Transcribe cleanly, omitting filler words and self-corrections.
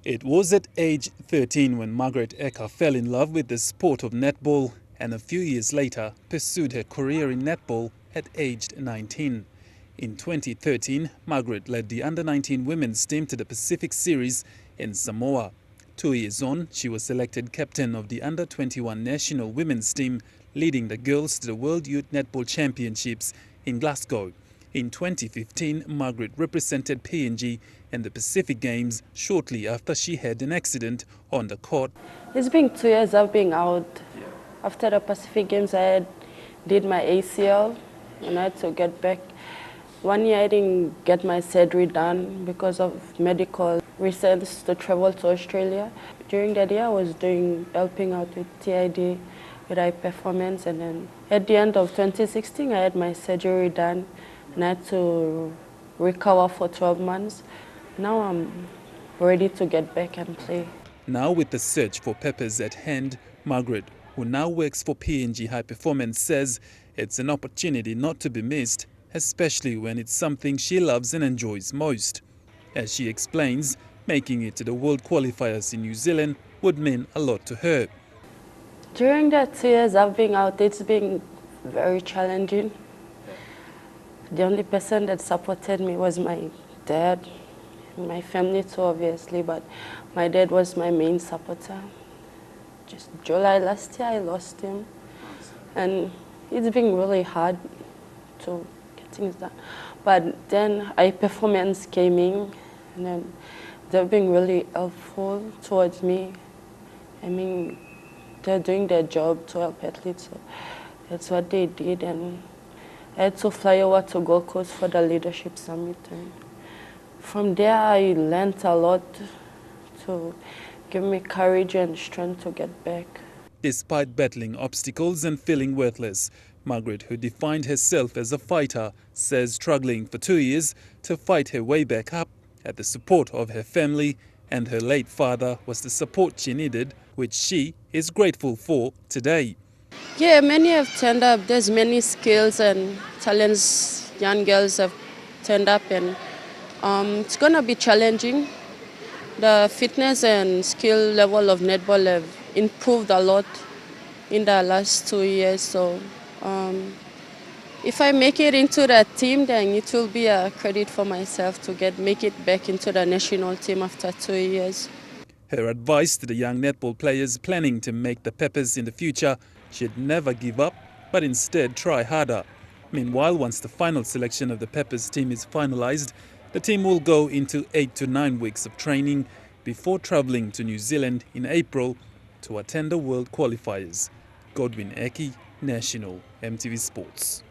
It was at age 13 when Margaret Eka fell in love with the sport of netball and a few years later pursued her career in netball at aged 19. In 2013, Margaret led the under-19 women's team to the Pacific Series in Samoa. 2 years on, she was selected captain of the under-21 national women's team, leading the girls to the World Youth Netball Championships in Glasgow. In 2015, Margaret represented PNG in the Pacific Games shortly after she had an accident on the court. It's been 2 years I've been out. After the Pacific Games, did my ACL and I had to get back. 1 year I didn't get my surgery done because of medical reasons to travel to Australia. During that year I was helping out with TID, with high performance, and then at the end of 2016 I had my surgery done and I had to recover for 12 months. Now I'm ready to get back and play. Now with the search for Pepes at hand, Margaret, who now works for PNG High Performance, says it's an opportunity not to be missed, especially when it's something she loves and enjoys most. As she explains, making it to the World Qualifiers in New Zealand would mean a lot to her. During the 2 years I've been out, it's been very challenging. The only person that supported me was my dad, my family too, obviously, but my dad was my main supporter. Just July last year I lost him, and it's been really hard to get things done. But then high performance came in, and then they've been really helpful towards me. I mean, they're doing their job to help athletes, so that's what they did. And I had to fly over to Gold Coast for the leadership summit. And from there, I learned a lot to give me courage and strength to get back. Despite battling obstacles and feeling worthless, Margaret, who defined herself as a fighter, says struggling for 2 years to fight her way back up had the support of her family, and her late father was the support she needed, which she is grateful for today. Yeah, many have turned up. There's many skills and talents young girls have turned up, and it's going to be challenging. The fitness and skill level of netball have improved a lot in the last 2 years. So if I make it into the team, then it will be a credit for myself to make it back into the national team after 2 years. Her advice to the young netball players planning to make the Pepes in the future: should never give up, but instead try harder. Meanwhile, once the final selection of the Pepes team is finalized, the team will go into 8 to 9 weeks of training before traveling to New Zealand in April to attend the World Qualifiers. Margaret Eka, National, EMTV Sports.